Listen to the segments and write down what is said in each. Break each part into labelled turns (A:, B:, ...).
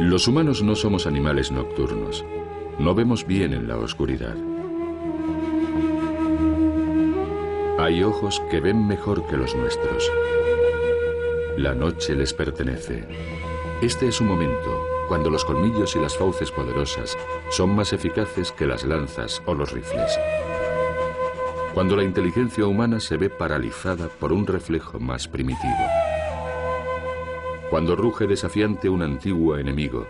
A: Los humanos no somos animales nocturnos. No vemos bien en la oscuridad. Hay ojos que ven mejor que los nuestros. La noche les pertenece. Este es su momento, cuando los colmillos y las fauces poderosas son más eficaces que las lanzas o los rifles. Cuando la inteligencia humana se ve paralizada por un reflejo más primitivo. Cuando ruge desafiante un antiguo enemigo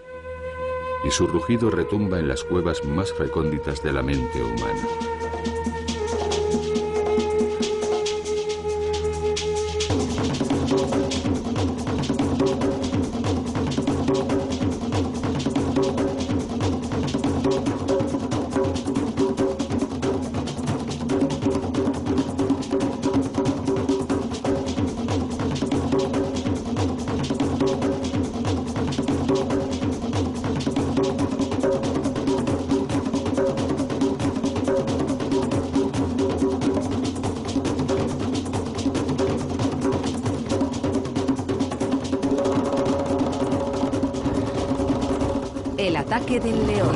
A: y su rugido retumba en las cuevas más recónditas de la mente humana.
B: El ataque del león.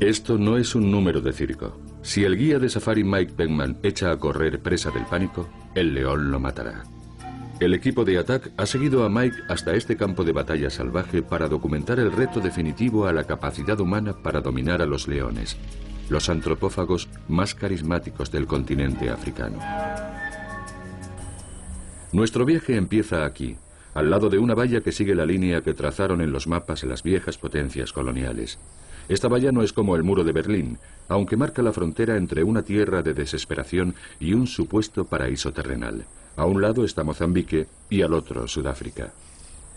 A: Esto no es un número de circo. Si el guía de safari Mike Beckman echa a correr presa del pánico, el león lo matará. El equipo de ATAC ha seguido a Mike hasta este campo de batalla salvaje para documentar el reto definitivo a la capacidad humana para dominar a los leones, los antropófagos más carismáticos del continente africano. Nuestro viaje empieza aquí, al lado de una valla que sigue la línea que trazaron en los mapas las viejas potencias coloniales. Esta valla no es como el muro de Berlín, aunque marca la frontera entre una tierra de desesperación y un supuesto paraíso terrenal. A un lado está Mozambique y al otro Sudáfrica.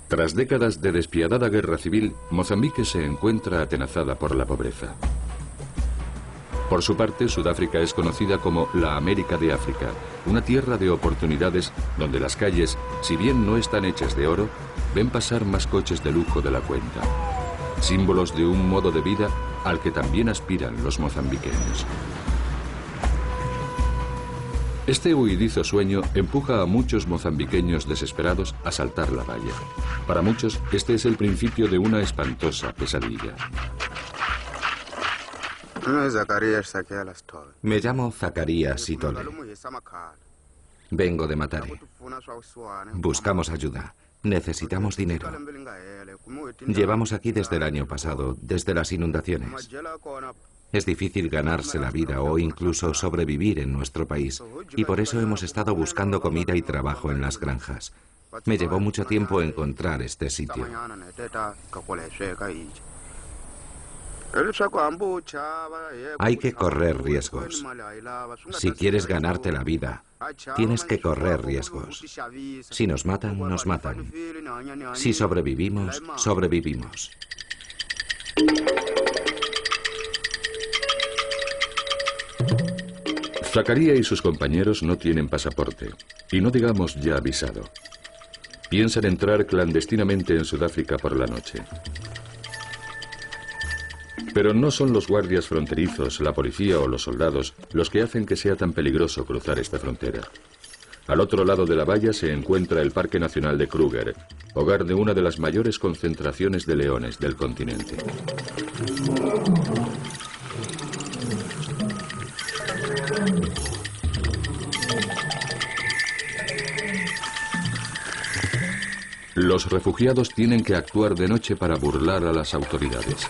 A: Tras décadas de despiadada guerra civil, Mozambique se encuentra atenazada por la pobreza. Por su parte, Sudáfrica es conocida como la América de África, una tierra de oportunidades donde las calles, si bien no están hechas de oro, ven pasar más coches de lujo de la cuenta. Símbolos de un modo de vida al que también aspiran los mozambiqueños. Este huidizo sueño empuja a muchos mozambiqueños desesperados a saltar la valla. Para muchos, este es el principio de una espantosa pesadilla.
C: Me llamo Zacarías Sitole. Vengo de Matare. Buscamos ayuda. Necesitamos dinero. Llevamos aquí desde el año pasado, desde las inundaciones. Es difícil ganarse la vida o incluso sobrevivir en nuestro país, y por eso hemos estado buscando comida y trabajo en las granjas. Me llevó mucho tiempo encontrar este sitio. Hay que correr riesgos. Si quieres ganarte la vida, tienes que correr riesgos. Si nos matan, nos matan. Si sobrevivimos, sobrevivimos.
A: Zacaría y sus compañeros no tienen pasaporte, y no digamos ya visado. Piensan entrar clandestinamente en Sudáfrica por la noche. Pero no son los guardias fronterizos, la policía o los soldados los que hacen que sea tan peligroso cruzar esta frontera. Al otro lado de la valla se encuentra el Parque Nacional de Kruger, hogar de una de las mayores concentraciones de leones del continente. Los refugiados tienen que actuar de noche para burlar a las autoridades.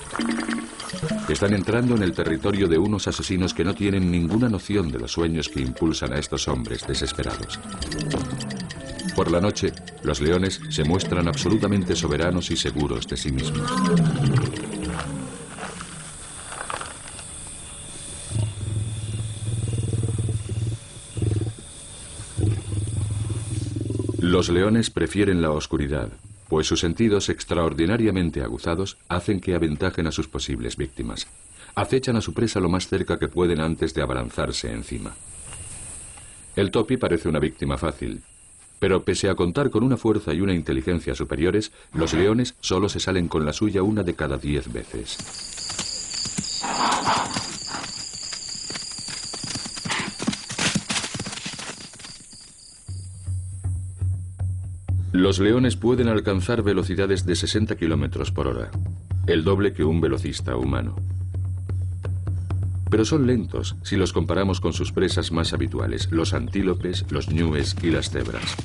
A: Están entrando en el territorio de unos asesinos que no tienen ninguna noción de los sueños que impulsan a estos hombres desesperados. Por la noche, los leones se muestran absolutamente soberanos y seguros de sí mismos. Los leones prefieren la oscuridad, pues sus sentidos extraordinariamente aguzados hacen que aventajen a sus posibles víctimas. Acechan a su presa lo más cerca que pueden antes de abalanzarse encima. El topi parece una víctima fácil, pero pese a contar con una fuerza y una inteligencia superiores, los leones solo se salen con la suya una de cada 10 veces. Los leones pueden alcanzar velocidades de 60 kilómetros por hora, el doble que un velocista humano. Pero son lentos si los comparamos con sus presas más habituales, los antílopes, los ñúes y las cebras.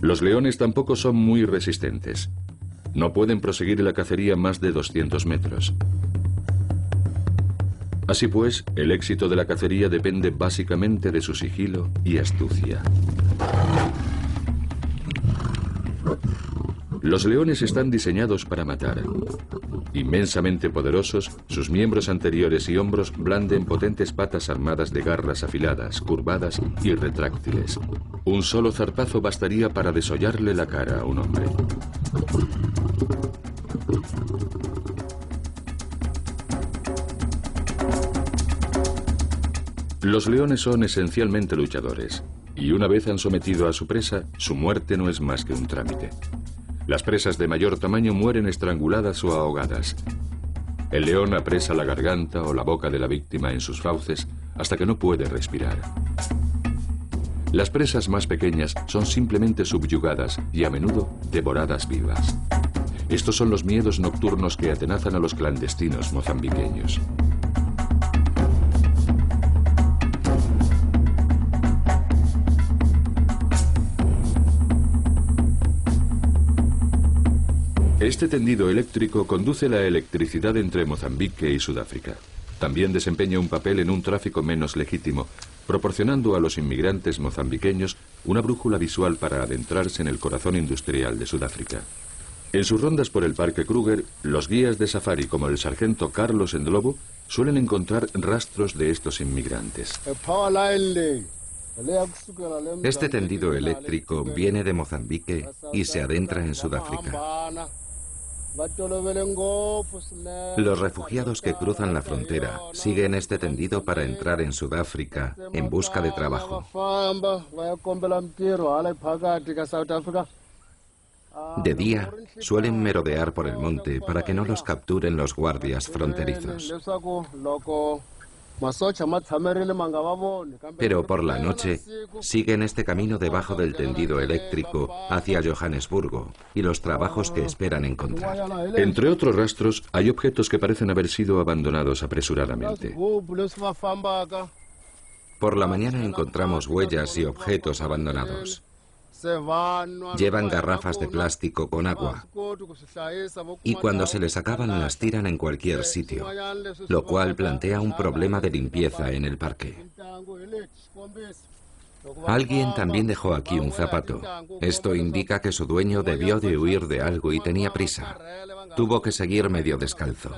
A: Los leones tampoco son muy resistentes. No pueden proseguir la cacería más de 200 metros. Así pues, el éxito de la cacería depende básicamente de su sigilo y astucia. Los leones están diseñados para matar. Inmensamente poderosos, sus miembros anteriores y hombros blanden potentes patas armadas de garras afiladas, curvadas y retráctiles. Un solo zarpazo bastaría para desollarle la cara a un hombre. Los leones son esencialmente luchadores, y una vez han sometido a su presa, su muerte no es más que un trámite. Las presas de mayor tamaño mueren estranguladas o ahogadas. El león apresa la garganta o la boca de la víctima en sus fauces hasta que no puede respirar. Las presas más pequeñas son simplemente subyugadas y a menudo devoradas vivas. Estos son los miedos nocturnos que atenazan a los clandestinos mozambiqueños. Este tendido eléctrico conduce la electricidad entre Mozambique y Sudáfrica. También desempeña un papel en un tráfico menos legítimo, proporcionando a los inmigrantes mozambiqueños una brújula visual para adentrarse en el corazón industrial de Sudáfrica. En sus rondas por el Parque Kruger, los guías de safari como el sargento Carlos Endlobo suelen encontrar rastros de estos inmigrantes.
C: Este tendido eléctrico viene de Mozambique y se adentra en Sudáfrica. Los refugiados que cruzan la frontera siguen este tendido para entrar en Sudáfrica en busca de trabajo. De día, suelen merodear por el monte para que no los capturen los guardias fronterizos. Pero por la noche siguen este camino debajo del tendido eléctrico hacia Johannesburgo y los trabajos que esperan encontrar.
A: Entre otros rastros, hay objetos que parecen haber sido abandonados apresuradamente.
C: Por la mañana encontramos huellas y objetos abandonados. Llevan garrafas de plástico con agua y cuando se les acaban las tiran en cualquier sitio, lo cual plantea un problema de limpieza en el parque. Alguien también dejó aquí un zapato. Esto indica que su dueño debió de huir de algo y tenía prisa. Tuvo que seguir medio descalzo.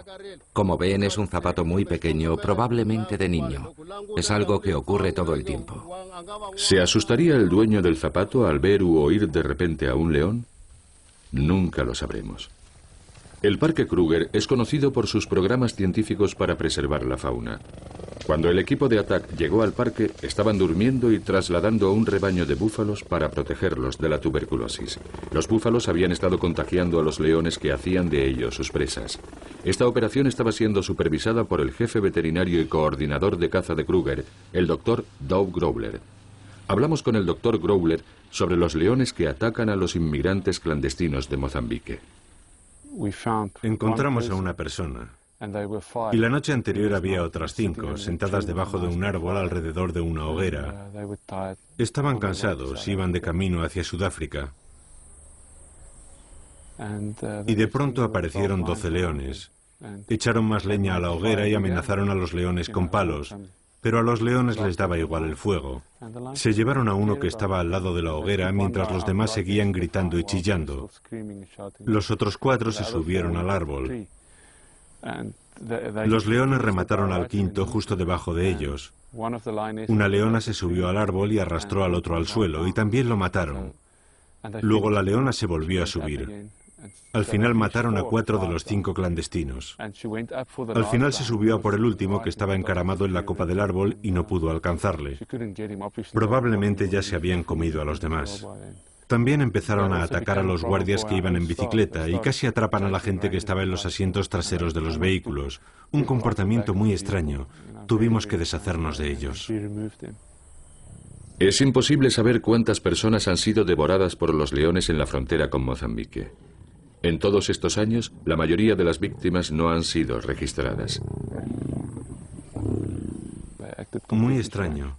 C: Como ven, es un zapato muy pequeño, probablemente de niño. Es algo que ocurre todo el tiempo.
A: ¿Se asustaría el dueño del zapato al ver u oír de repente a un león? Nunca lo sabremos. El Parque Kruger es conocido por sus programas científicos para preservar la fauna. Cuando el equipo de ATAC llegó al parque, estaban durmiendo y trasladando a un rebaño de búfalos para protegerlos de la tuberculosis. Los búfalos habían estado contagiando a los leones que hacían de ellos sus presas. Esta operación estaba siendo supervisada por el jefe veterinario y coordinador de caza de Kruger, el Dr. Doug Growler. Hablamos con el Dr. Growler sobre los leones que atacan a los inmigrantes clandestinos de Mozambique.
D: Encontramos a una persona y la noche anterior había otras 5 sentadas debajo de un árbol alrededor de una hoguera. Estaban cansados, iban de camino hacia Sudáfrica y de pronto aparecieron 12 leones. Echaron más leña a la hoguera y amenazaron a los leones con palos, pero a los leones les daba igual el fuego. Se llevaron a uno que estaba al lado de la hoguera mientras los demás seguían gritando y chillando. Los otros 4 se subieron al árbol. Los leones remataron al quinto justo debajo de ellos. Una leona se subió al árbol y arrastró al otro al suelo y también lo mataron. Luego la leona se volvió a subir. Al final mataron a 4 de los 5 clandestinos. Al final se subió a por el último que estaba encaramado en la copa del árbol y no pudo alcanzarle. Probablemente ya se habían comido a los demás. También empezaron a atacar a los guardias que iban en bicicleta y casi atrapan a la gente que estaba en los asientos traseros de los vehículos. Un comportamiento muy extraño. Tuvimos que deshacernos de ellos.
A: Es imposible saber cuántas personas han sido devoradas por los leones en la frontera con Mozambique. En todos estos años, la mayoría de las víctimas no han sido registradas.
D: Muy extraño.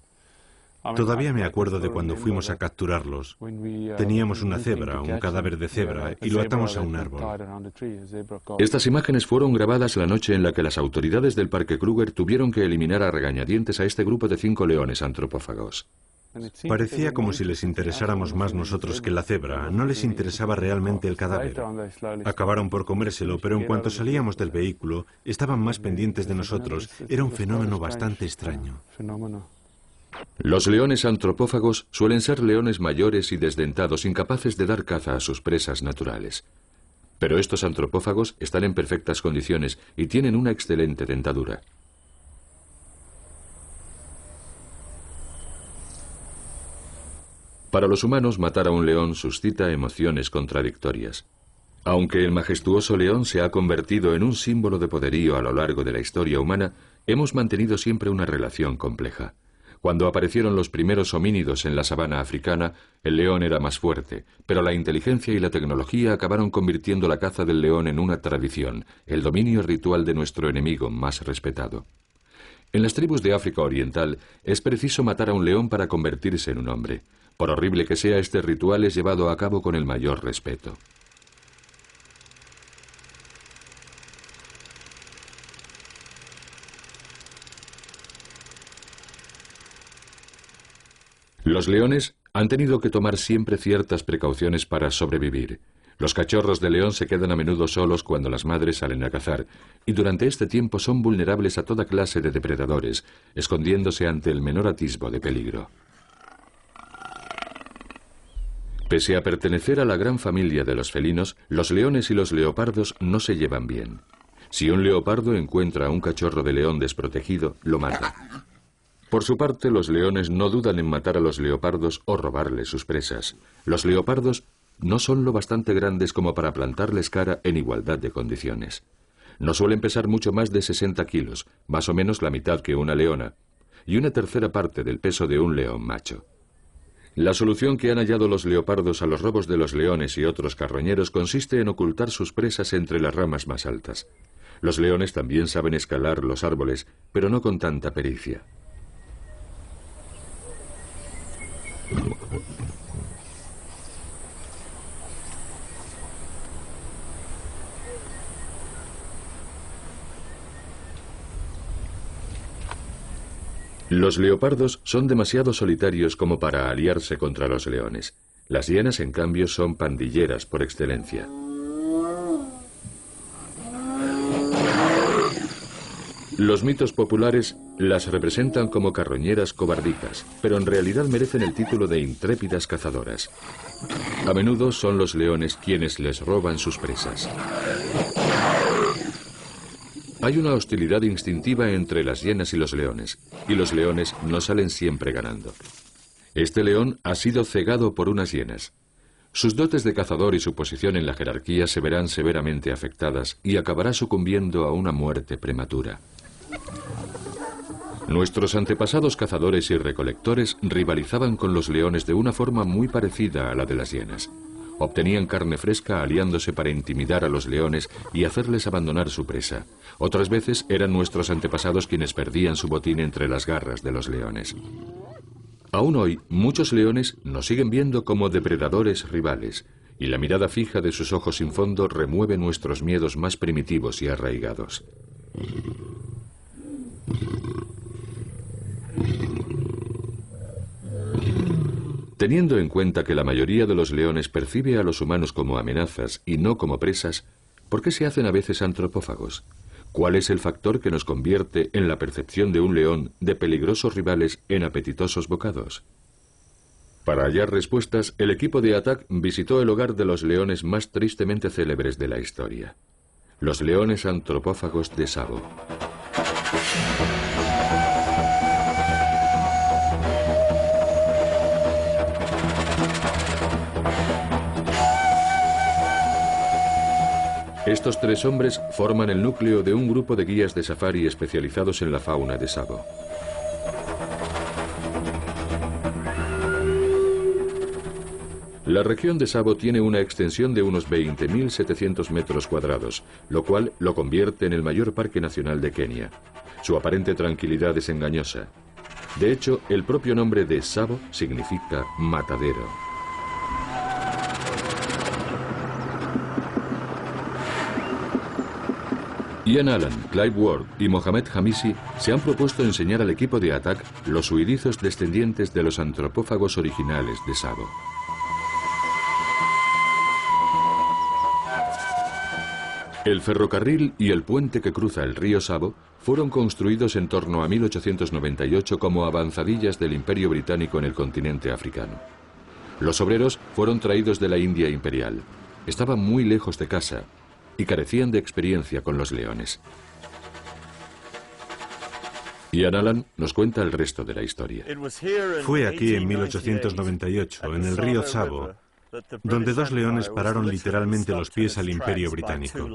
D: Todavía me acuerdo de cuando fuimos a capturarlos. Teníamos una cebra, un cadáver de cebra, y lo atamos a un árbol.
A: Estas imágenes fueron grabadas la noche en la que las autoridades del Parque Kruger tuvieron que eliminar a regañadientes a este grupo de 5 leones antropófagos.
D: Parecía como si les interesáramos más nosotros que la cebra. No les interesaba realmente el cadáver. Acabaron por comérselo, pero en cuanto salíamos del vehículo, estaban más pendientes de nosotros. Era un fenómeno bastante extraño.
A: Los leones antropófagos suelen ser leones mayores y desdentados, incapaces de dar caza a sus presas naturales. Pero estos antropófagos están en perfectas condiciones y tienen una excelente dentadura. Para los humanos, matar a un león suscita emociones contradictorias. Aunque el majestuoso león se ha convertido en un símbolo de poderío a lo largo de la historia humana, hemos mantenido siempre una relación compleja. Cuando aparecieron los primeros homínidos en la sabana africana, el león era más fuerte, pero la inteligencia y la tecnología acabaron convirtiendo la caza del león en una tradición, el dominio ritual de nuestro enemigo más respetado. En las tribus de África Oriental es preciso matar a un león para convertirse en un hombre. Por horrible que sea, este ritual es llevado a cabo con el mayor respeto. Los leones han tenido que tomar siempre ciertas precauciones para sobrevivir. Los cachorros de león se quedan a menudo solos cuando las madres salen a cazar, y durante este tiempo son vulnerables a toda clase de depredadores, escondiéndose ante el menor atisbo de peligro. Pese a pertenecer a la gran familia de los felinos, los leones y los leopardos no se llevan bien. Si un leopardo encuentra a un cachorro de león desprotegido, lo mata. Por su parte, los leones no dudan en matar a los leopardos o robarles sus presas. Los leopardos no son lo bastante grandes como para plantarles cara en igualdad de condiciones. No suelen pesar mucho más de 60 kilos, más o menos la mitad que una leona, y una tercera parte del peso de un león macho. La solución que han hallado los leopardos a los robos de los leones y otros carroñeros consiste en ocultar sus presas entre las ramas más altas. Los leones también saben escalar los árboles, pero no con tanta pericia. Los leopardos son demasiado solitarios como para aliarse contra los leones. Las hienas, en cambio, son pandilleras por excelencia. Los mitos populares las representan como carroñeras cobardicas, pero en realidad merecen el título de intrépidas cazadoras. A menudo son los leones quienes les roban sus presas. Hay una hostilidad instintiva entre las hienas y los leones no salen siempre ganando. Este león ha sido cegado por unas hienas. Sus dotes de cazador y su posición en la jerarquía se verán severamente afectadas y acabará sucumbiendo a una muerte prematura. Nuestros antepasados cazadores y recolectores rivalizaban con los leones de una forma muy parecida a la de las hienas. Obtenían carne fresca aliándose para intimidar a los leones y hacerles abandonar su presa. Otras veces eran nuestros antepasados quienes perdían su botín entre las garras de los leones. Aún hoy, muchos leones nos siguen viendo como depredadores rivales, y la mirada fija de sus ojos sin fondo remueve nuestros miedos más primitivos y arraigados. Teniendo en cuenta que la mayoría de los leones percibe a los humanos como amenazas y no como presas, ¿por qué se hacen a veces antropófagos? ¿Cuál es el factor que nos convierte en la percepción de un león de peligrosos rivales en apetitosos bocados? Para hallar respuestas, el equipo de ATAC visitó el hogar de los leones más tristemente célebres de la historia, los leones antropófagos de Tsavo. Estos 3 hombres forman el núcleo de un grupo de guías de safari especializados en la fauna de Tsavo. La región de Tsavo tiene una extensión de unos 20.700 metros cuadrados, lo cual lo convierte en el mayor parque nacional de Kenia. Su aparente tranquilidad es engañosa. De hecho, el propio nombre de Tsavo significa matadero. Ian Allan, Clive Ward y Mohamed Hamisi se han propuesto enseñar al equipo de ATAC los huidizos descendientes de los antropófagos originales de Tsavo. El ferrocarril y el puente que cruza el río Tsavo fueron construidos en torno a 1898 como avanzadillas del Imperio Británico en el continente africano. Los obreros fueron traídos de la India imperial. Estaban muy lejos de casa y carecían de experiencia con los leones. Ian Allan nos cuenta el resto de la historia.
D: Fue aquí en 1898, en el río Tsavo, donde dos leones pararon literalmente los pies al Imperio Británico.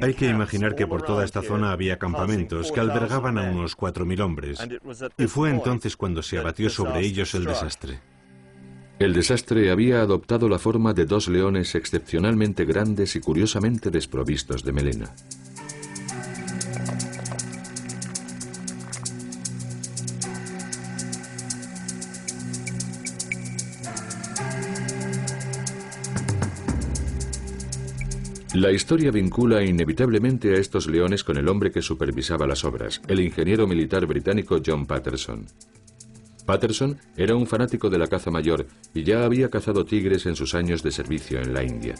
D: Hay que imaginar que por toda esta zona había campamentos que albergaban a unos 4.000 hombres, y fue entonces cuando se abatió sobre ellos el desastre.
A: El desastre había adoptado la forma de dos leones excepcionalmente grandes y curiosamente desprovistos de melena. La historia vincula inevitablemente a estos leones con el hombre que supervisaba las obras, el ingeniero militar británico John Patterson. Patterson era un fanático de la caza mayor y ya había cazado tigres en sus años de servicio en la India.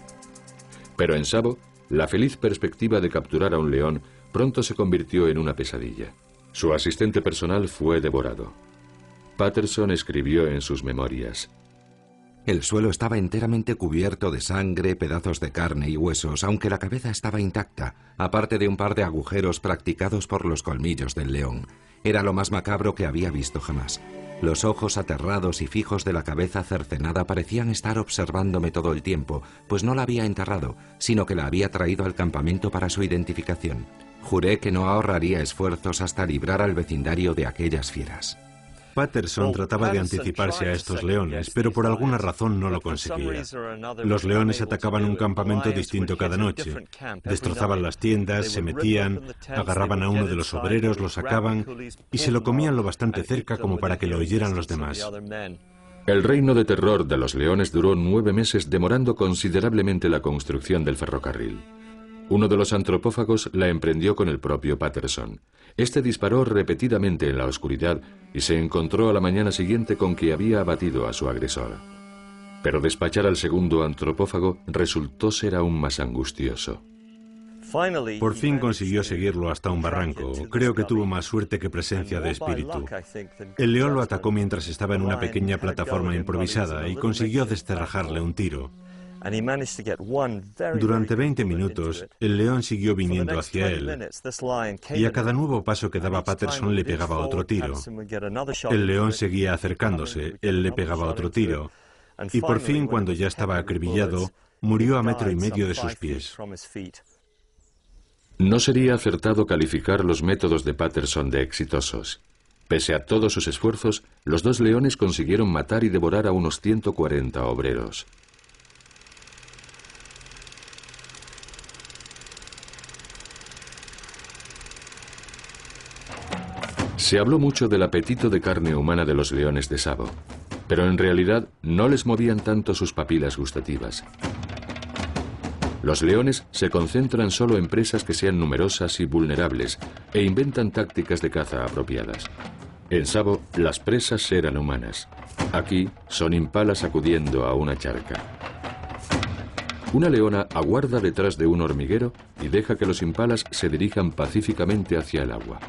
A: Pero en Tsavo, la feliz perspectiva de capturar a un león pronto se convirtió en una pesadilla. Su asistente personal fue devorado. Patterson escribió en sus memorias:
C: el suelo estaba enteramente cubierto de sangre, pedazos de carne y huesos, aunque la cabeza estaba intacta, aparte de un par de agujeros practicados por los colmillos del león. Era lo más macabro que había visto jamás. Los ojos aterrados y fijos de la cabeza cercenada parecían estar observándome todo el tiempo, pues no la había enterrado, sino que la había traído al campamento para su identificación. Juré que no ahorraría esfuerzos hasta librar al vecindario de aquellas fieras.
D: Patterson trataba de anticiparse a estos leones, pero por alguna razón no lo conseguía. Los leones atacaban un campamento distinto cada noche. Destrozaban las tiendas, se metían, agarraban a uno de los obreros, lo sacaban y se lo comían lo bastante cerca como para que lo oyeran los demás.
A: El reino de terror de los leones duró 9 meses, demorando considerablemente la construcción del ferrocarril. Uno de los antropófagos la emprendió con el propio Patterson. Este disparó repetidamente en la oscuridad y se encontró a la mañana siguiente con que había abatido a su agresor. Pero despachar al segundo antropófago resultó ser aún más angustioso.
D: Por fin consiguió seguirlo hasta un barranco. Creo que tuvo más suerte que presencia de espíritu. El león lo atacó mientras estaba en una pequeña plataforma improvisada y consiguió descerrajarle un tiro. Durante 20 minutos, el león siguió viniendo hacia él, y a cada nuevo paso que daba Patterson le pegaba otro tiro. El león seguía acercándose, él le pegaba otro tiro, y por fin, cuando ya estaba acribillado, murió a 1,5 metros de sus pies.
A: No sería acertado calificar los métodos de Patterson de exitosos. Pese a todos sus esfuerzos, los dos leones consiguieron matar y devorar a unos 140 obreros. Se habló mucho del apetito de carne humana de los leones de Tsavo, pero en realidad no les movían tanto sus papilas gustativas. Los leones se concentran solo en presas que sean numerosas y vulnerables e inventan tácticas de caza apropiadas. En Tsavo, las presas eran humanas. Aquí son impalas acudiendo a una charca. Una leona aguarda detrás de un hormiguero y deja que los impalas se dirijan pacíficamente hacia el agua.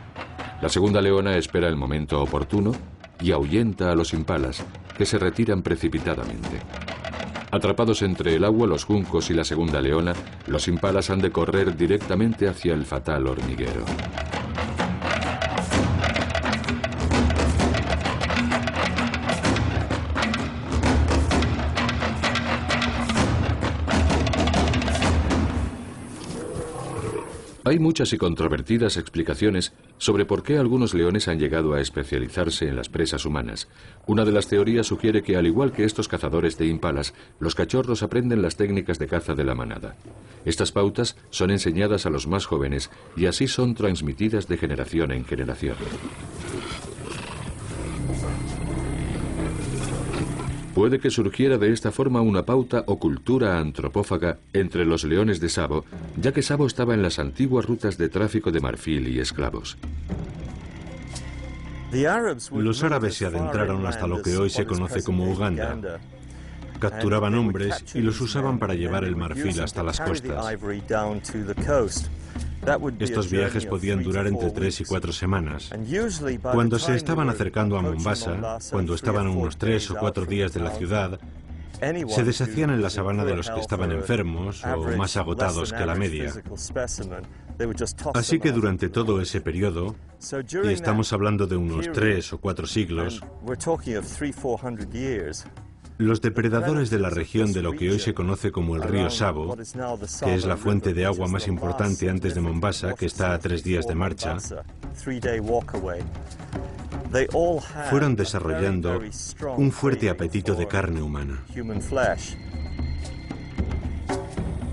A: La segunda leona espera el momento oportuno y ahuyenta a los impalas, que se retiran precipitadamente. Atrapados entre el agua, los juncos y la segunda leona, los impalas han de correr directamente hacia el fatal hormiguero. Hay muchas y controvertidas explicaciones sobre por qué algunos leones han llegado a especializarse en las presas humanas. Una de las teorías sugiere que, al igual que estos cazadores de impalas, los cachorros aprenden las técnicas de caza de la manada. Estas pautas son enseñadas a los más jóvenes y así son transmitidas de generación en generación. Puede que surgiera de esta forma una pauta o cultura antropófaga entre los leones de Sabo, ya que Sabo estaba en las antiguas rutas de tráfico de marfil y esclavos.
D: Los árabes se adentraron hasta lo que hoy se conoce como Uganda. Capturaban hombres y los usaban para llevar el marfil hasta las costas. Estos viajes podían durar entre 3 y 4 semanas. Cuando se estaban acercando a Mombasa, cuando estaban a unos 3 o 4 días de la ciudad, se deshacían en la sabana de los que estaban enfermos o más agotados que la media. Así que durante todo ese periodo, y estamos hablando de unos 3 o 4 siglos, los depredadores de la región de lo que hoy se conoce como el río Sabo, que es la fuente de agua más importante antes de Mombasa, que está a 3 días de marcha, fueron desarrollando un fuerte apetito de carne humana.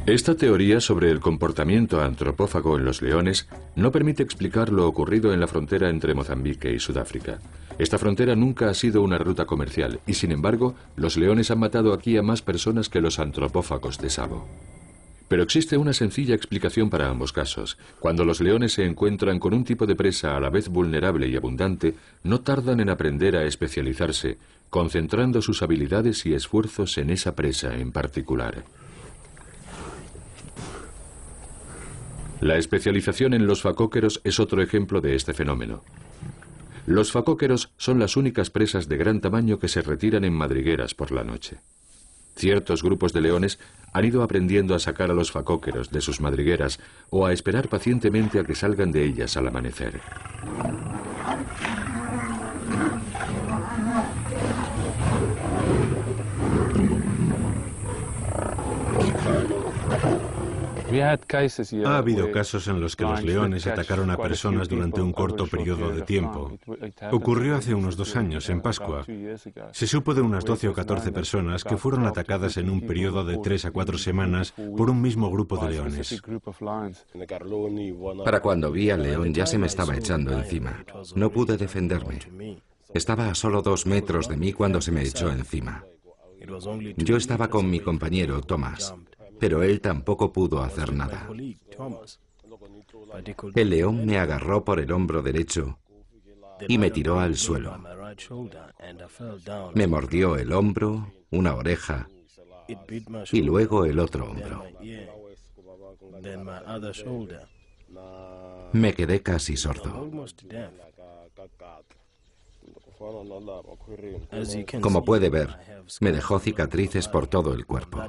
A: Esta teoría sobre el comportamiento antropófago en los leones no permite explicar lo ocurrido en la frontera entre Mozambique y Sudáfrica. Esta frontera nunca ha sido una ruta comercial y, sin embargo, los leones han matado aquí a más personas que los antropófagos de Sabo. Pero existe una sencilla explicación para ambos casos. Cuando los leones se encuentran con un tipo de presa a la vez vulnerable y abundante, no tardan en aprender a especializarse, concentrando sus habilidades y esfuerzos en esa presa en particular. La especialización en los facóqueros es otro ejemplo de este fenómeno. Los facóqueros son las únicas presas de gran tamaño que se retiran en madrigueras por la noche. Ciertos grupos de leones han ido aprendiendo a sacar a los facóqueros de sus madrigueras o a esperar pacientemente a que salgan de ellas al amanecer.
D: Ha habido casos en los que los leones atacaron a personas durante un corto periodo de tiempo. Ocurrió hace unos 2 años, en Pascua. Se supo de unas 12 o 14 personas que fueron atacadas en un periodo de 3 a 4 semanas por un mismo grupo de leones.
C: Para cuando vi al león ya se me estaba echando encima. No pude defenderme. Estaba a solo 2 metros de mí cuando se me echó encima. Yo estaba con mi compañero, Thomas, pero él tampoco pudo hacer nada. El león me agarró por el hombro derecho y me tiró al suelo. Me mordió el hombro, una oreja y luego el otro hombro. Me quedé casi sordo. Como puede ver, me dejó cicatrices por todo el cuerpo.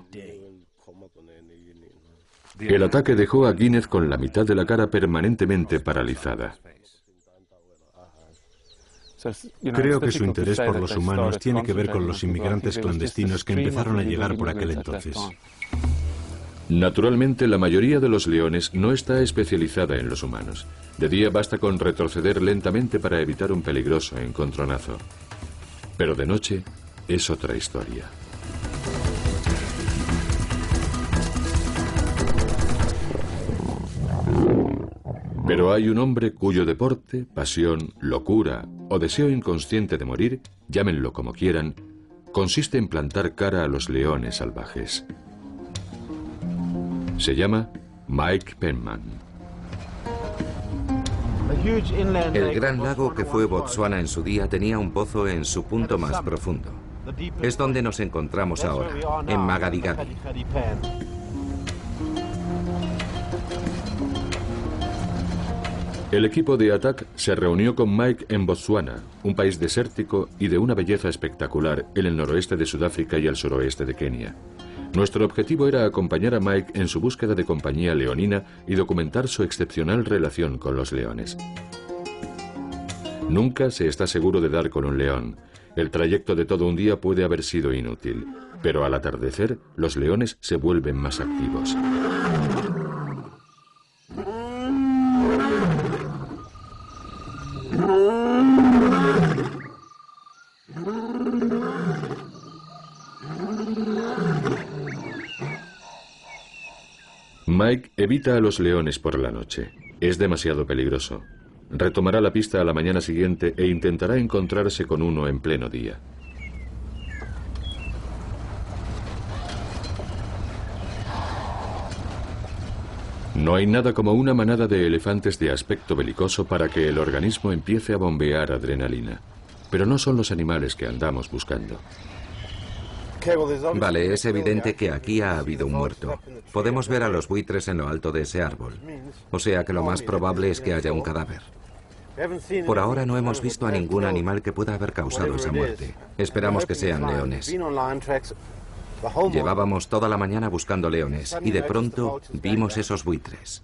A: El ataque dejó a Guinness con la mitad de la cara permanentemente paralizada.
D: Creo que su interés por los humanos tiene que ver con los inmigrantes clandestinos que empezaron a llegar por aquel entonces.
A: Naturalmente, la mayoría de los leones no está especializada en los humanos. De día basta con retroceder lentamente para evitar un peligroso encontronazo. Pero de noche es otra historia. Pero hay un hombre cuyo deporte, pasión, locura o deseo inconsciente de morir, llámenlo como quieran, consiste en plantar cara a los leones salvajes. Se llama Mike Penman.
C: El gran lago que fue Botsuana en su día tenía un pozo en su punto más profundo. Es donde nos encontramos ahora, en Magadi-Gadi.
A: El equipo de ATAC se reunió con Mike en Botsuana, un país desértico y de una belleza espectacular en el noroeste de Sudáfrica y el suroeste de Kenia. Nuestro objetivo era acompañar a Mike en su búsqueda de compañía leonina y documentar su excepcional relación con los leones. Nunca se está seguro de dar con un león. El trayecto de todo un día puede haber sido inútil, pero al atardecer los leones se vuelven más activos. Mike evita a los leones por la noche. Es demasiado peligroso. Retomará la pista a la mañana siguiente e intentará encontrarse con uno en pleno día. No hay nada como una manada de elefantes de aspecto belicoso para que el organismo empiece a bombear adrenalina. Pero no son los animales que andamos buscando.
C: Vale, es evidente que aquí ha habido un muerto. Podemos ver a los buitres en lo alto de ese árbol. O sea que lo más probable es que haya un cadáver. Por ahora no hemos visto a ningún animal que pueda haber causado esa muerte. Esperamos que sean leones. Llevábamos toda la mañana buscando leones y de pronto vimos esos buitres.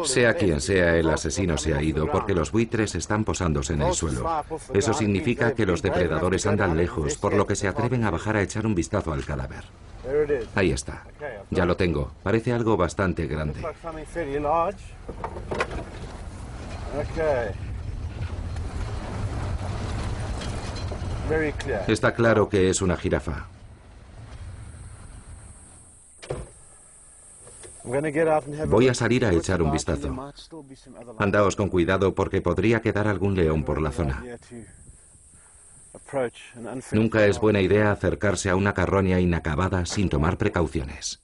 C: Sea quien sea, el asesino se ha ido porque los buitres están posándose en el suelo. Eso significa que los depredadores andan lejos, por lo que se atreven a bajar a echar un vistazo al cadáver. Ahí está. Ya lo tengo. Parece algo bastante grande. Está claro que es una jirafa. Voy a salir a echar un vistazo. Andaos con cuidado porque podría quedar algún león por la zona. Nunca es buena idea acercarse a una carroña inacabada sin tomar precauciones.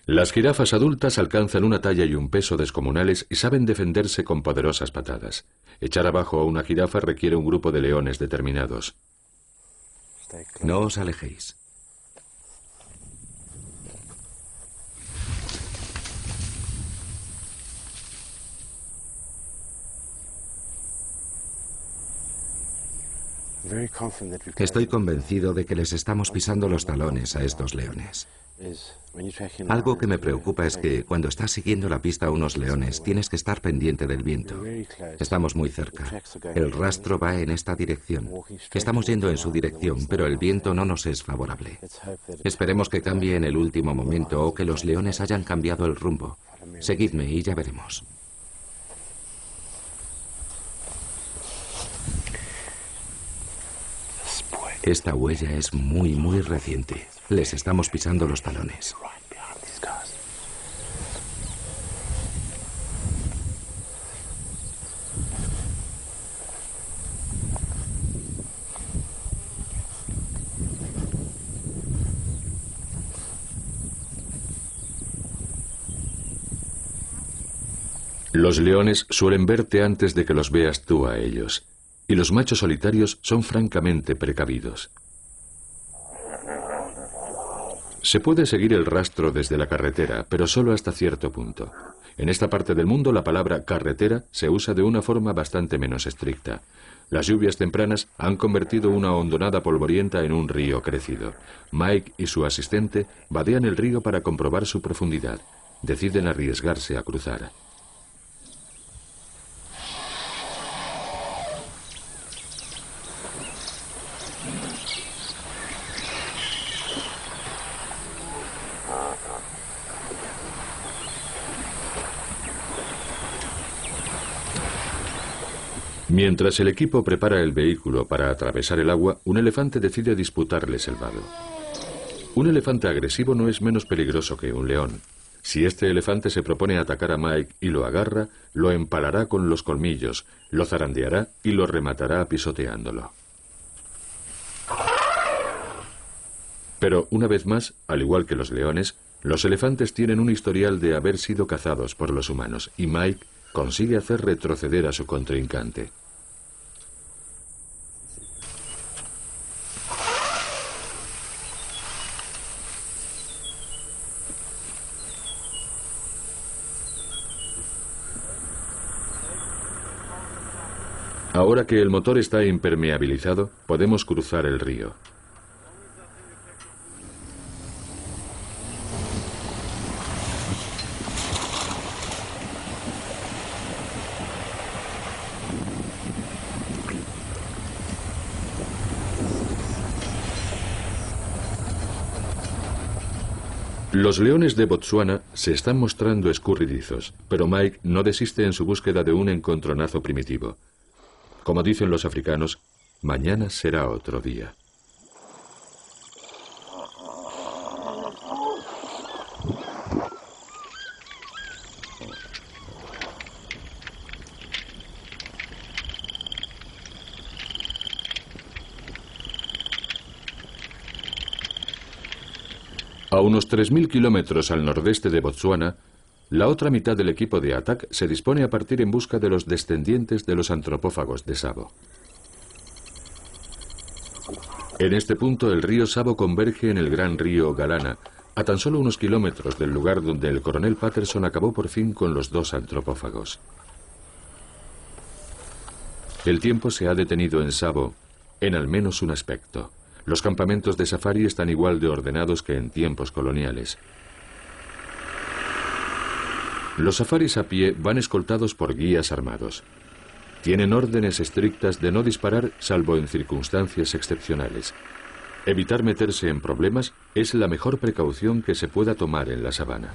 A: Las jirafas adultas alcanzan una talla y un peso descomunales y saben defenderse con poderosas patadas. Echar abajo a una jirafa requiere un grupo de leones determinados.
C: No os alejéis. Estoy convencido de que les estamos pisando los talones a estos leones. Algo que me preocupa es que cuando estás siguiendo la pista a unos leones tienes que estar pendiente del viento. Estamos muy cerca. El rastro va en esta dirección. Estamos yendo en su dirección, pero el viento no nos es favorable. Esperemos que cambie en el último momento o que los leones hayan cambiado el rumbo. Seguidme y ya veremos. Esta huella es muy reciente. Les estamos pisando los talones.
A: Los leones suelen verte antes de que los veas tú a ellos. Y los machos solitarios son francamente precavidos. Se puede seguir el rastro desde la carretera, pero solo hasta cierto punto. En esta parte del mundo la palabra carretera se usa de una forma bastante menos estricta. Las lluvias tempranas han convertido una hondonada polvorienta en un río crecido. Mike y su asistente vadean el río para comprobar su profundidad. Deciden arriesgarse a cruzar. Mientras el equipo prepara el vehículo para atravesar el agua, un elefante decide disputarles el vado. Un elefante agresivo no es menos peligroso que un león. Si este elefante se propone atacar a Mike y lo agarra, lo empalará con los colmillos, lo zarandeará y lo rematará pisoteándolo. Pero, una vez más, al igual que los leones, los elefantes tienen un historial de haber sido cazados por los humanos, y Mike consigue hacer retroceder a su contrincante. Ahora que el motor está impermeabilizado, podemos cruzar el río. Los leones de Botsuana se están mostrando escurridizos, pero Mike no desiste en su búsqueda de un encontronazo primitivo. Como dicen los africanos, mañana será otro día. A unos 3.000 kilómetros al nordeste de Botsuana, la otra mitad del equipo de Attack se dispone a partir en busca de los descendientes de los antropófagos de Savo. En este punto el río Savo converge en el gran río Galana, a tan solo unos kilómetros del lugar donde el coronel Patterson acabó por fin con los 2 antropófagos. El tiempo se ha detenido en Savo, en al menos un aspecto. Los campamentos de safari están igual de ordenados que en tiempos coloniales. Los safaris a pie van escoltados por guías armados. Tienen órdenes estrictas de no disparar salvo en circunstancias excepcionales. Evitar meterse en problemas es la mejor precaución que se pueda tomar en la sabana.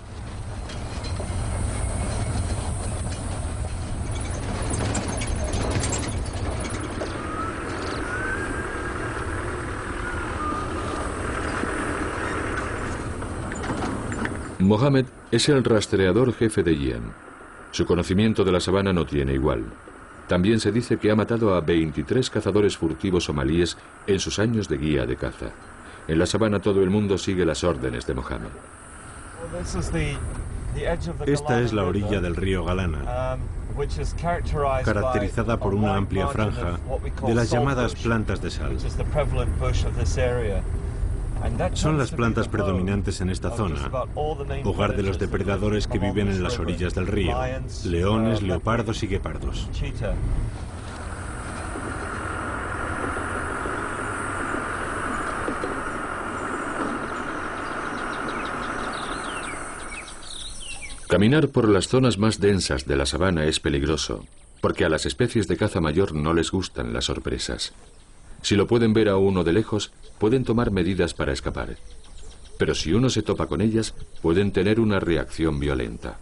A: Mohammed es el rastreador jefe de Yen. Su conocimiento de la sabana no tiene igual. También se dice que ha matado a 23 cazadores furtivos somalíes en sus años de guía de caza. En la sabana todo el mundo sigue las órdenes de Mohammed.
D: Esta es la orilla del río Galana, caracterizada por una amplia franja de las llamadas plantas de sal. Son las plantas predominantes en esta zona, hogar de los depredadores que viven en las orillas del río, leones, leopardos y guepardos.
A: Caminar por las zonas más densas de la sabana es peligroso, porque a las especies de caza mayor no les gustan las sorpresas. Si lo pueden ver a uno de lejos, pueden tomar medidas para escapar. Pero si uno se topa con ellas, pueden tener una reacción violenta.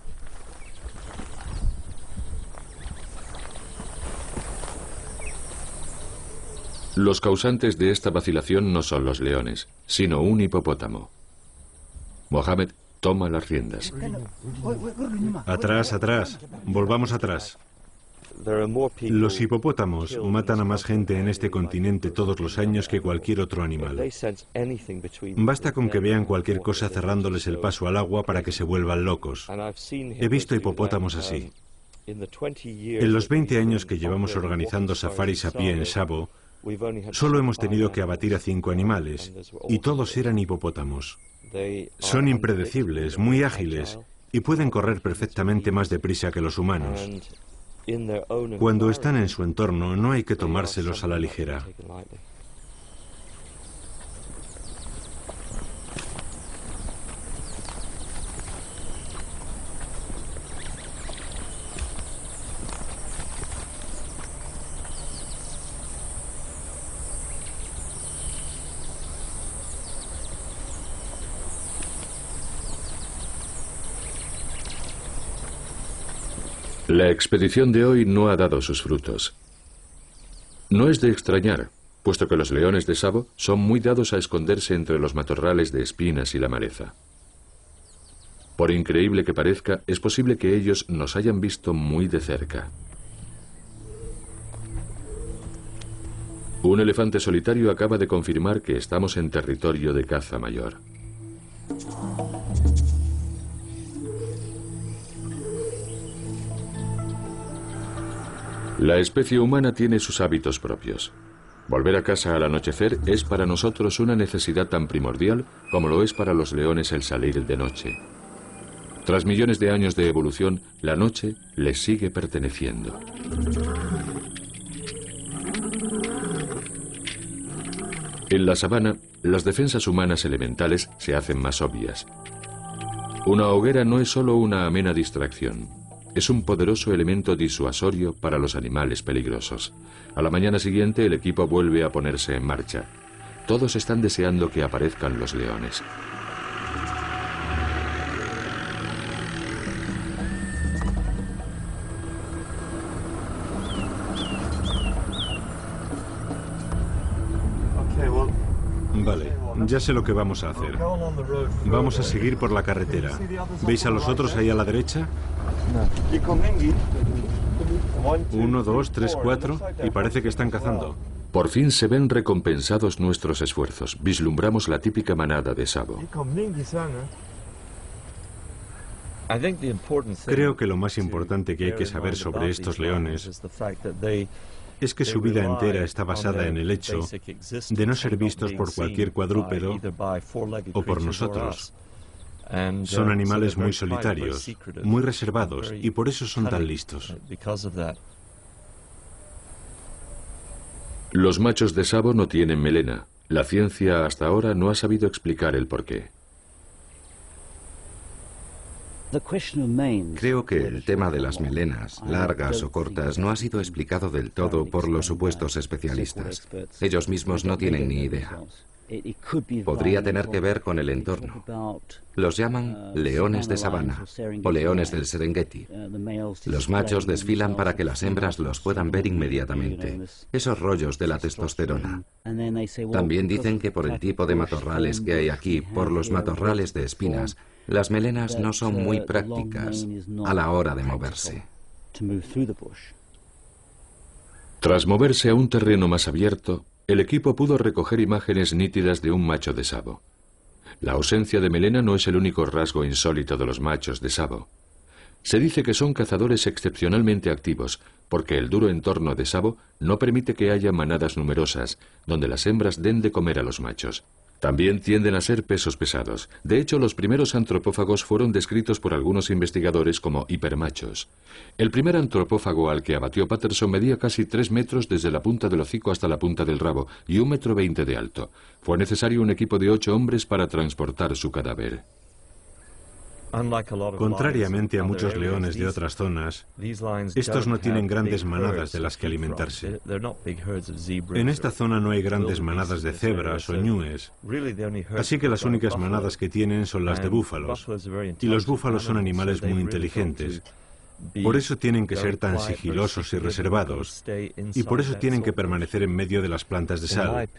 A: Los causantes de esta vacilación no son los leones, sino un hipopótamo. Mohammed toma las riendas.
D: Atrás, atrás. Volvamos atrás. Los hipopótamos matan a más gente en este continente todos los años que cualquier otro animal. Basta con que vean cualquier cosa cerrándoles el paso al agua para que se vuelvan locos. He visto hipopótamos así. En los 20 años que llevamos organizando safaris a pie en Savo, solo hemos tenido que abatir a 5 animales, y todos eran hipopótamos. Son impredecibles, muy ágiles, y pueden correr perfectamente más deprisa que los humanos. Cuando están en su entorno, no hay que tomárselos a la ligera.
A: La expedición de hoy no ha dado sus frutos. No es de extrañar, puesto que los leones de Savo son muy dados a esconderse entre los matorrales de espinas y la maleza. Por increíble que parezca, es posible que ellos nos hayan visto muy de cerca. Un elefante solitario acaba de confirmar que estamos en territorio de caza mayor. La especie humana tiene sus hábitos propios. Volver a casa al anochecer es para nosotros una necesidad tan primordial como lo es para los leones el salir de noche. Tras millones de años de evolución, la noche les sigue perteneciendo. En la sabana, las defensas humanas elementales se hacen más obvias. Una hoguera no es solo una amena distracción. Es un poderoso elemento disuasorio para los animales peligrosos. A la mañana siguiente el equipo vuelve a ponerse en marcha. Todos están deseando que aparezcan los leones.
D: Ya sé lo que vamos a hacer. Vamos a seguir por la carretera. ¿Veis a los otros ahí a la derecha? 1, 2, 3, 4, y parece que están cazando.
A: Por fin se ven recompensados nuestros esfuerzos. Vislumbramos la típica manada de sabo.
D: Creo que lo más importante que hay que saber sobre estos leones es que su vida entera está basada en el hecho de no ser vistos por cualquier cuadrúpedo o por nosotros. Son animales muy solitarios, muy reservados, y por eso son tan listos.
A: Los machos de sabo no tienen melena. La ciencia hasta ahora no ha sabido explicar el porqué.
C: Creo que el tema de las melenas, largas o cortas, no ha sido explicado del todo por los supuestos especialistas. Ellos mismos no tienen ni idea. Podría tener que ver con el entorno. Los llaman leones de sabana o leones del Serengeti. Los machos desfilan para que las hembras los puedan ver inmediatamente. Esos rollos de la testosterona. También dicen que por el tipo de matorrales que hay aquí, por los matorrales de espinas, las melenas no son muy prácticas a la hora de moverse.
A: Tras moverse a un terreno más abierto, el equipo pudo recoger imágenes nítidas de un macho de sabo. La ausencia de melena no es el único rasgo insólito de los machos de sabo. Se dice que son cazadores excepcionalmente activos, porque el duro entorno de sabo no permite que haya manadas numerosas, donde las hembras den de comer a los machos. También tienden a ser pesos pesados. De hecho, los primeros antropófagos fueron descritos por algunos investigadores como hipermachos. El primer antropófago al que abatió Patterson medía casi 3 metros desde la punta del hocico hasta la punta del rabo y 1,20 metros de alto. Fue necesario un equipo de 8 hombres para transportar su cadáver.
D: Contrariamente a muchos leones de otras zonas, estos no tienen grandes manadas de las que alimentarse. En esta zona no hay grandes manadas de cebras o ñúes, así que las únicas manadas que tienen son las de búfalos, y los búfalos son animales muy inteligentes. Por eso tienen que ser tan sigilosos y reservados, y por eso tienen que permanecer en medio de las plantas de sal.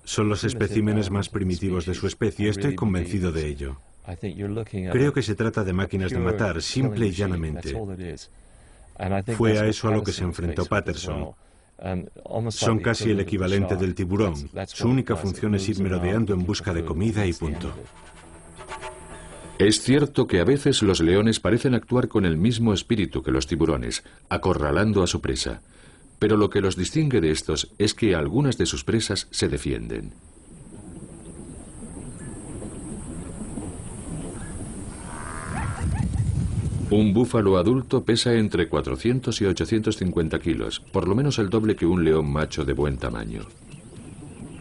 D: Son los especímenes más primitivos de su especie, estoy convencido de ello. Creo que se trata de máquinas de matar, simple y llanamente. Fue a eso a lo que se enfrentó Patterson. Son casi el equivalente del tiburón. Su única función es ir merodeando en busca de comida y punto.
A: Es cierto que a veces los leones parecen actuar con el mismo espíritu que los tiburones, acorralando a su presa. Pero lo que los distingue de estos es que algunas de sus presas se defienden. Un búfalo adulto pesa entre 400 y 850 kilos, por lo menos el doble que un león macho de buen tamaño.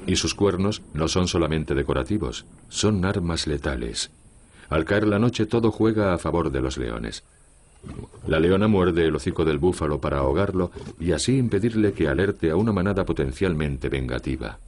A: Y sus cuernos no son solamente decorativos, son armas letales. Al caer la noche todo juega a favor de los leones. La leona muerde el hocico del búfalo para ahogarlo y así impedirle que alerte a una manada potencialmente vengativa.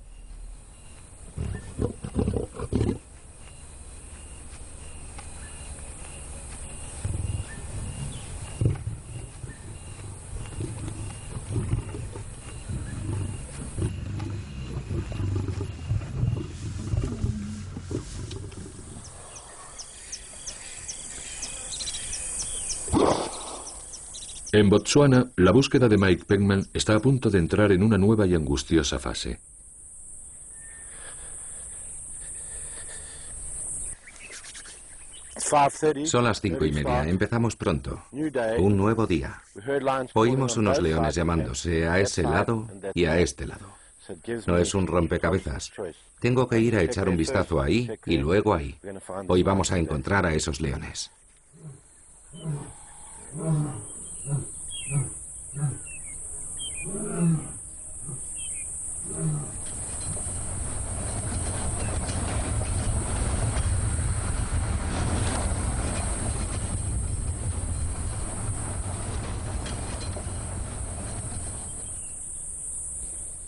A: En Botsuana, la búsqueda de Mike Peckman está a punto de entrar en una nueva y angustiosa fase.
C: Son las 5:30. Empezamos pronto. Un nuevo día. Oímos unos leones llamándose a ese lado y a este lado. No es un rompecabezas. Tengo que ir a echar un vistazo ahí y luego ahí. Hoy vamos a encontrar a esos leones.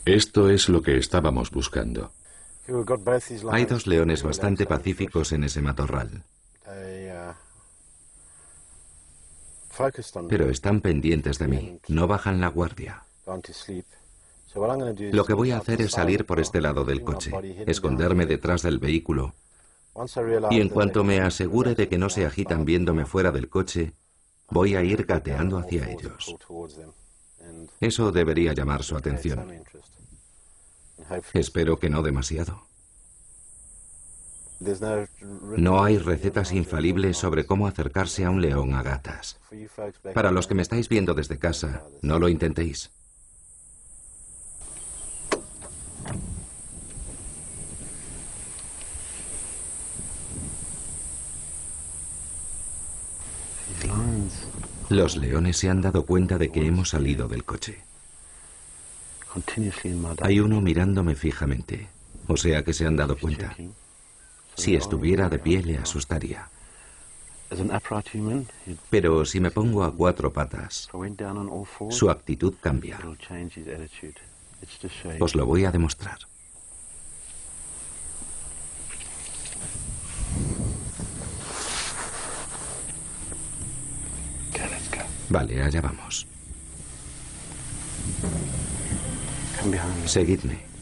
A: Esto es lo que estábamos buscando.
C: Hay 2 leones bastante pacíficos en ese matorral. Pero están pendientes de mí, no bajan la guardia. Lo que voy a hacer es salir por este lado del coche, esconderme detrás del vehículo, y en cuanto me asegure de que no se agitan viéndome fuera del coche, voy a ir gateando hacia ellos. Eso debería llamar su atención. Espero que no demasiado. No hay recetas infalibles sobre cómo acercarse a un león a gatas. Para los que me estáis viendo desde casa, no lo intentéis. Los leones se han dado cuenta de que hemos salido del coche. Hay uno mirándome fijamente, o sea que se han dado cuenta. Si estuviera de pie le asustaría. Pero si me pongo a 4 patas, su actitud cambia. Os lo voy a demostrar. Vale, allá vamos. Seguidme.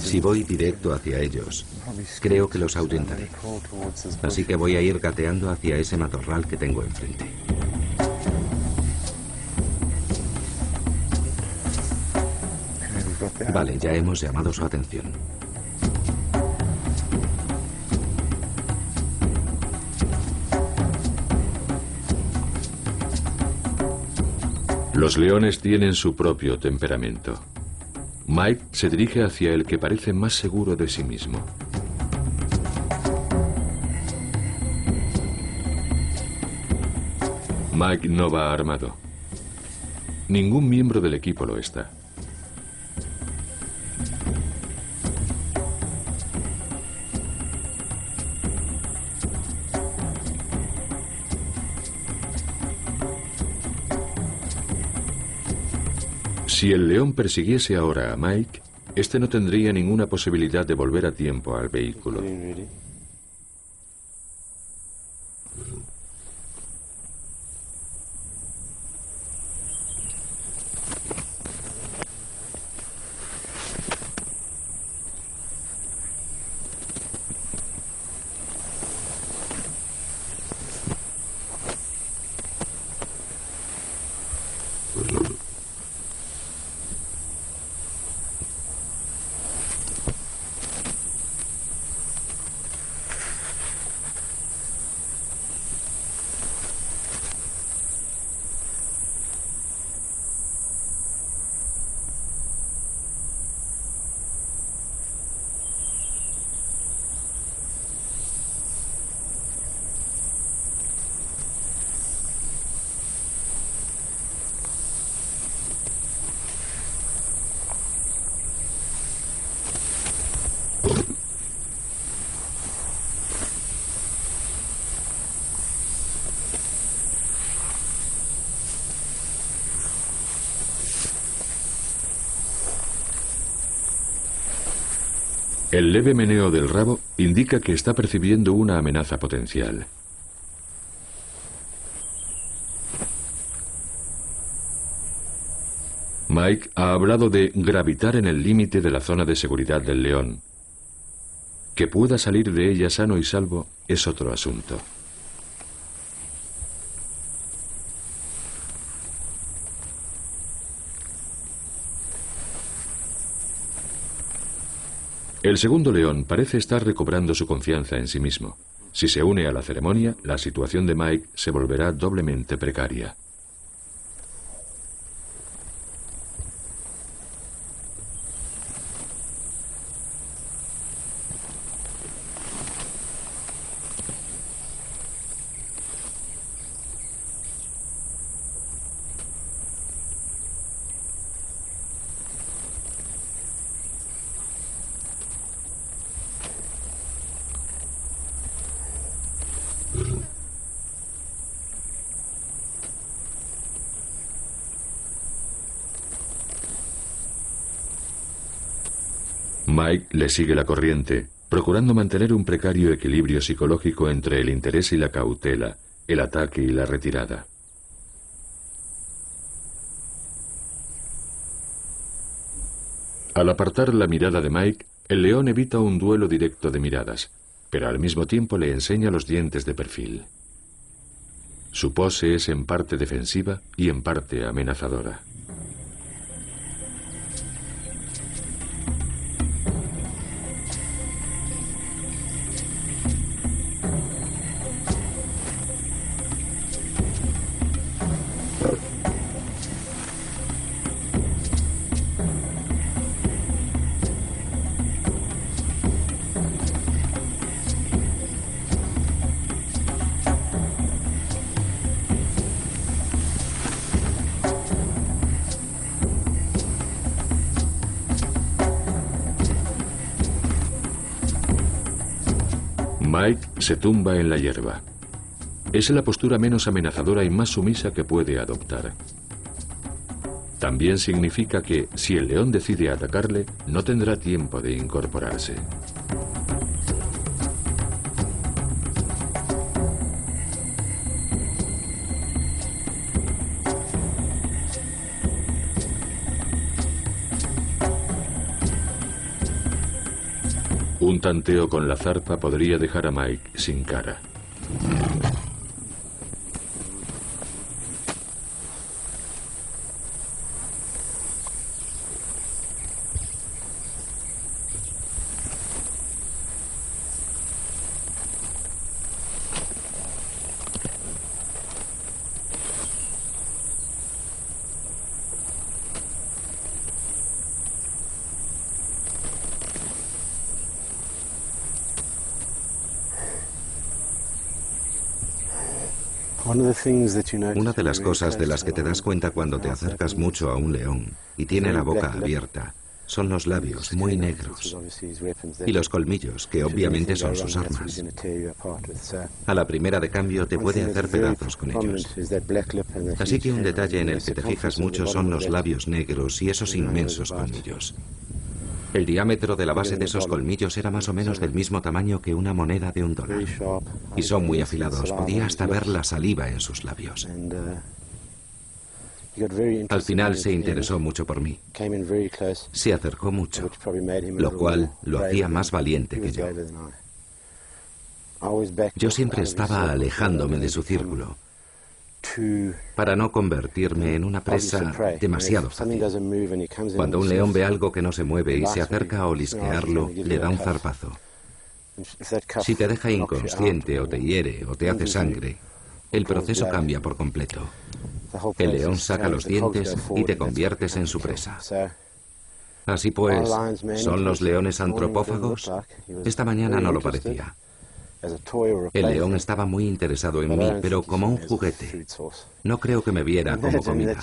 C: Si voy directo hacia ellos, creo que los ahuyentaré. Así que voy a ir gateando hacia ese matorral que tengo enfrente. Vale, ya hemos llamado su atención.
A: Los leones tienen su propio temperamento. Mike se dirige hacia el que parece más seguro de sí mismo. Mike no va armado. Ningún miembro del equipo lo está. Si el león persiguiese ahora a Mike, este no tendría ninguna posibilidad de volver a tiempo al vehículo. El leve meneo del rabo indica que está percibiendo una amenaza potencial. Mike ha hablado de gravitar en el límite de la zona de seguridad del león. Que pueda salir de ella sano y salvo es otro asunto. El segundo león parece estar recobrando su confianza en sí mismo. Si se une a la ceremonia, la situación de Mike se volverá doblemente precaria. Mike le sigue la corriente, procurando mantener un precario equilibrio psicológico entre el interés y la cautela, el ataque y la retirada. Al apartar la mirada de Mike, el león evita un duelo directo de miradas, pero al mismo tiempo le enseña los dientes de perfil. Su pose es en parte defensiva y en parte amenazadora. Mike se tumba en la hierba. Es la postura menos amenazadora y más sumisa que puede adoptar. También significa que, si el león decide atacarle, no tendrá tiempo de incorporarse. Un tanteo con la zarpa podría dejar a Mike sin cara.
C: Una de las cosas de las que te das cuenta cuando te acercas mucho a un león y tiene la boca abierta son los labios muy negros y los colmillos, que obviamente son sus armas. A la primera de cambio te puede hacer pedazos con ellos. Así que un detalle en el que te fijas mucho son los labios negros y esos inmensos colmillos. El diámetro de la base de esos colmillos era más o menos del mismo tamaño que una moneda de $1. Y son muy afilados, podía hasta ver la saliva en sus labios. Al final se interesó mucho por mí. Se acercó mucho, lo cual lo hacía más valiente que yo. Yo siempre estaba alejándome de su círculo para no convertirme en una presa demasiado fácil. Cuando un león ve algo que no se mueve y se acerca a olisquearlo, le da un zarpazo. Si te deja inconsciente o te hiere o te hace sangre, el proceso cambia por completo. El león saca los dientes y te conviertes en su presa. Así pues, ¿son los leones antropófagos? Esta mañana no lo parecía. El león estaba muy interesado en mí, pero como un juguete. No creo que me viera como comida.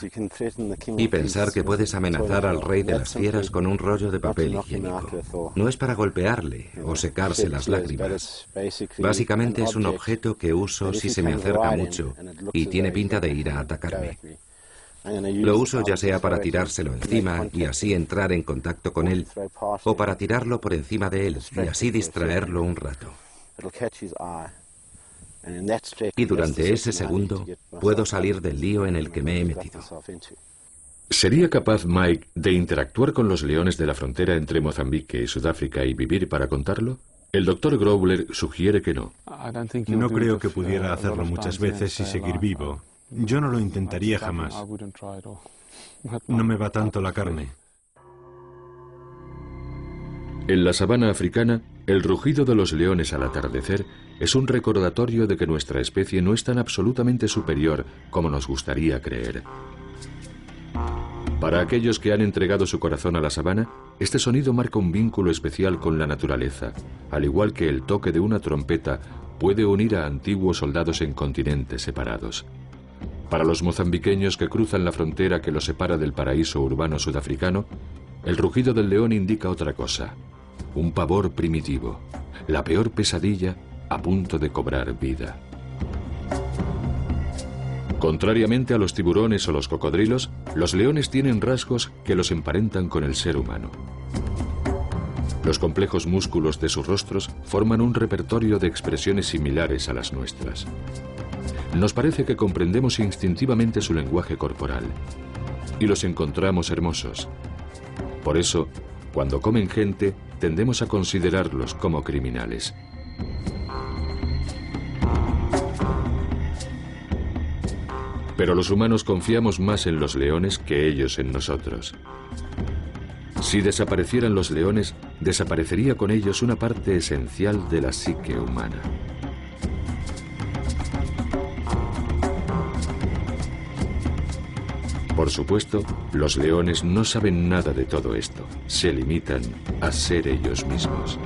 C: Y pensar que puedes amenazar al rey de las fieras con un rollo de papel higiénico. No es para golpearle o secarse las lágrimas. Básicamente es un objeto que uso si se me acerca mucho y tiene pinta de ir a atacarme. Lo uso ya sea para tirárselo encima y así entrar en contacto con él, o para tirarlo por encima de él y así distraerlo un rato. Y durante ese segundo puedo salir del lío en el que me he metido.
A: ¿Sería capaz Mike de interactuar con los leones de la frontera entre Mozambique y Sudáfrica y vivir para contarlo? El Dr. Growler sugiere que no.
D: No creo que pudiera hacerlo muchas veces y seguir vivo. Yo no lo intentaría jamás. No me va tanto la carne.
A: En la sabana africana, el rugido de los leones al atardecer es un recordatorio de que nuestra especie no es tan absolutamente superior como nos gustaría creer. Para aquellos que han entregado su corazón a la sabana, este sonido marca un vínculo especial con la naturaleza, al igual que el toque de una trompeta puede unir a antiguos soldados en continentes separados. Para los mozambiqueños que cruzan la frontera que los separa del paraíso urbano sudafricano, el rugido del león indica otra cosa: un pavor primitivo, la peor pesadilla a punto de cobrar vida. Contrariamente a los tiburones o los cocodrilos, los leones tienen rasgos que los emparentan con el ser humano. Los complejos músculos de sus rostros forman un repertorio de expresiones similares a las nuestras. Nos parece que comprendemos instintivamente su lenguaje corporal y los encontramos hermosos. Por eso, cuando comen gente, tendemos a considerarlos como criminales. Pero los humanos confiamos más en los leones que ellos en nosotros. Si desaparecieran los leones, desaparecería con ellos una parte esencial de la psique humana. Por supuesto, los leones no saben nada de todo esto. Se limitan a ser ellos mismos.